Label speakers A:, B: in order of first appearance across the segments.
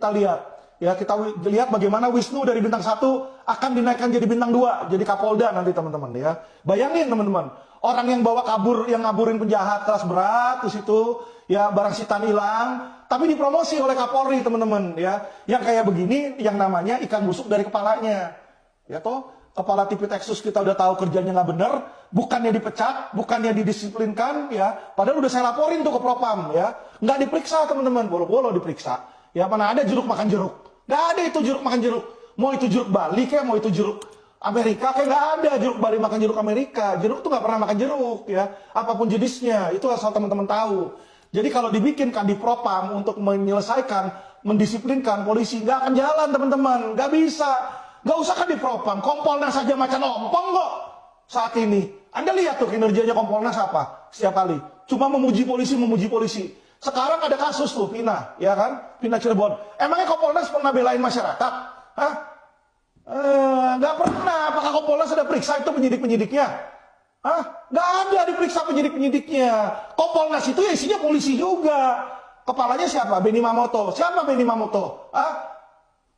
A: Kita lihat. Ya, kita lihat bagaimana Wisnu dari bintang 1 akan dinaikkan jadi bintang 2, jadi Kapolda nanti teman-teman ya. Bayangin teman-teman, orang yang bawa kabur, yang ngaburin penjahat kelas berat di situ, ya barang sitaan hilang, tapi dipromosi oleh Kapolri teman-teman ya. Yang kayak begini yang namanya ikan busuk dari kepalanya. Ya toh, kepala TV Texas kita udah tahu kerjanya nggak bener, bukannya dipecat, bukannya didisiplinkan ya. Padahal udah saya laporin tuh ke Propam ya. Nggak diperiksa teman-teman, bolo-bolo diperiksa. Ya mana ada jeruk makan jeruk. Nggak ada itu jeruk makan jeruk. Mau itu jeruk Bali kayak, mau itu jeruk Amerika kayak, nggak ada jeruk Bali makan jeruk Amerika. Jeruk tuh nggak pernah makan jeruk ya. Apapun jenisnya, itu asal teman-teman tahu. Jadi kalau dibikin Kadipropam untuk menyelesaikan, mendisiplinkan polisi, nggak akan jalan teman-teman. Nggak bisa. Nggak usah Kadipropam. Kompolnas saja macan ompong kok saat ini. Anda lihat tuh kinerjanya Kompolnas apa setiap kali. Cuma memuji polisi, memuji polisi. Sekarang ada kasus tuh, Vina, ya kan? Vina Cirebon. Emangnya Kompolnas pernah belain masyarakat? Hah? Nggak pernah. Apakah Kompolnas ada periksa itu penyidik-penyidiknya? Hah? Nggak ada diperiksa penyidik-penyidiknya. Kompolnas itu ya isinya polisi juga. Kepalanya siapa? Benny Mamoto. Siapa Benny Mamoto? Hah?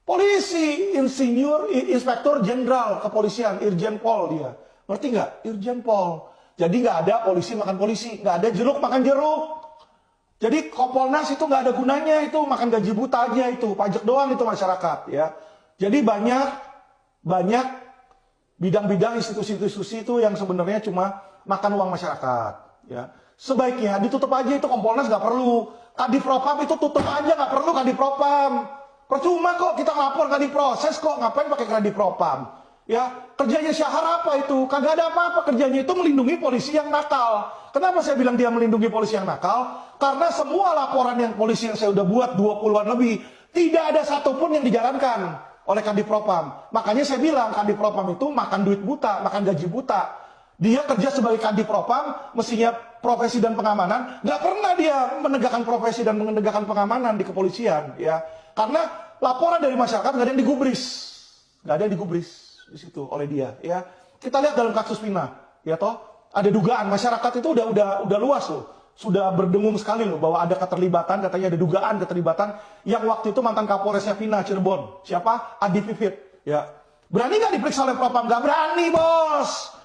A: Polisi, Inspektur Jenderal Kepolisian, Irjen Pol dia. Ngerti nggak? Irjen Pol. Jadi nggak ada polisi makan polisi. Nggak ada jeruk makan jeruk. Jadi Kompolnas itu nggak ada gunanya, itu makan gaji buta aja itu, pajak doang itu masyarakat ya. Jadi banyak bidang-bidang institusi-institusi itu yang sebenarnya cuma makan uang masyarakat ya. Sebaiknya ditutup aja itu Kompolnas, nggak perlu. Kadipropam itu tutup aja, nggak perlu Kadipropam. Percuma kok kita lapor, nggak diproses kok, ngapain pakai Kadipropam? Ya, kerjanya Syahar apa itu? Kagak ada apa-apa, kerjanya itu melindungi polisi yang nakal. Kenapa saya bilang dia melindungi polisi yang nakal? Karena semua laporan yang polisi yang saya udah buat 20-an lebih, tidak ada satupun yang dijalankan oleh Kadipropam. Makanya saya bilang Kadipropam itu makan duit buta, makan gaji buta. Dia kerja sebagai Kadipropam, mestinya profesi dan pengamanan, nggak pernah dia menegakkan profesi dan menegakkan pengamanan di kepolisian, ya. Karena laporan dari masyarakat nggak ada yang digubris, di situ oleh dia, ya. Kita lihat dalam kasus Vina, ya toh, ada dugaan masyarakat itu udah luas loh, sudah berdengung sekali loh bahwa ada keterlibatan, katanya ada dugaan keterlibatan yang waktu itu mantan Kapolresnya Vina Cirebon, siapa? Adi Vivit, ya. Berani nggak diperiksa oleh Propam? Nggak berani, bos.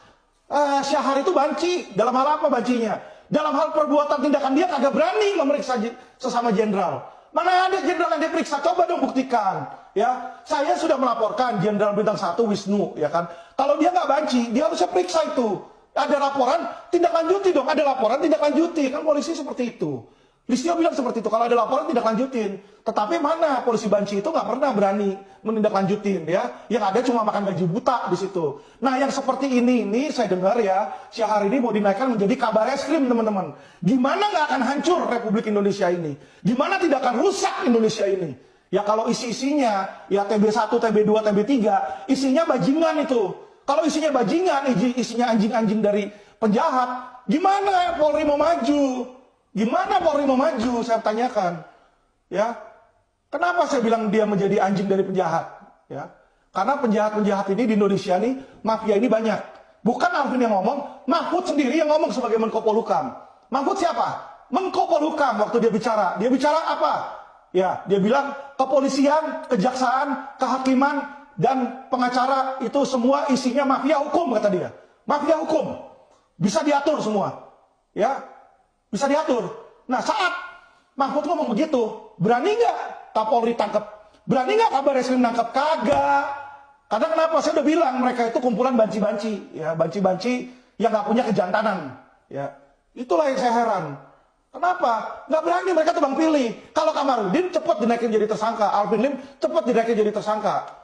A: Syahar itu banci, dalam hal apa bancinya? Dalam hal perbuatan tindakan dia kagak berani memeriksa sesama jenderal. Mana ada jenderal yang diperiksa? Coba dong buktikan. Ya, saya sudah melaporkan Jenderal Bintang 1 Wisnu, ya kan. Kalau dia nggak banci, dia harusnya periksa itu. Ada laporan, tindak lanjuti dong. Ada laporan, tindak lanjuti. Kan polisi seperti itu. Listio bilang seperti itu. Kalau ada laporan, tindak lanjutin. Tetapi mana polisi banci itu nggak pernah berani menindaklanjutin, ya. Yang ada cuma makan gaji buta di situ. Nah, yang seperti ini saya dengar ya, Syahar ini mau dinaikkan menjadi kabar eskrim, teman-teman. Gimana nggak akan hancur Republik Indonesia ini? Gimana tidak akan rusak Indonesia ini? Ya kalau isi-isinya, ya TB1, TB2, TB3, isinya bajingan itu. Kalau isinya bajingan, isinya anjing-anjing dari penjahat, gimana Polri mau maju? Gimana Polri mau maju? Saya tanyakan. Ya, kenapa saya bilang dia menjadi anjing dari penjahat? Ya, karena penjahat-penjahat ini di Indonesia nih, mafia ini banyak. Bukan Arvin yang ngomong, Mahfud sendiri yang ngomong sebagai Menko Polhukam. Mahfud siapa? Menko Polhukam waktu dia bicara. Dia bicara apa? Ya, dia bilang kepolisian, kejaksaan, kehakiman, dan pengacara itu semua isinya mafia hukum, kata dia. Mafia hukum. Bisa diatur semua. Ya, bisa diatur. Nah, saat Mahfud ngomong begitu, berani nggak Kapolri tangkap? Berani nggak kabar eskrim nangkap? Kagak. Karena kenapa? Saya udah bilang mereka itu kumpulan banci-banci, ya, banci-banci yang nggak punya kejantanan. Ya, itulah yang saya heran. Kenapa? Nggak berani mereka tebang pilih. Kalau Kamarudin cepat dinaikin jadi tersangka, Alvin Lim cepat dinaikin jadi tersangka.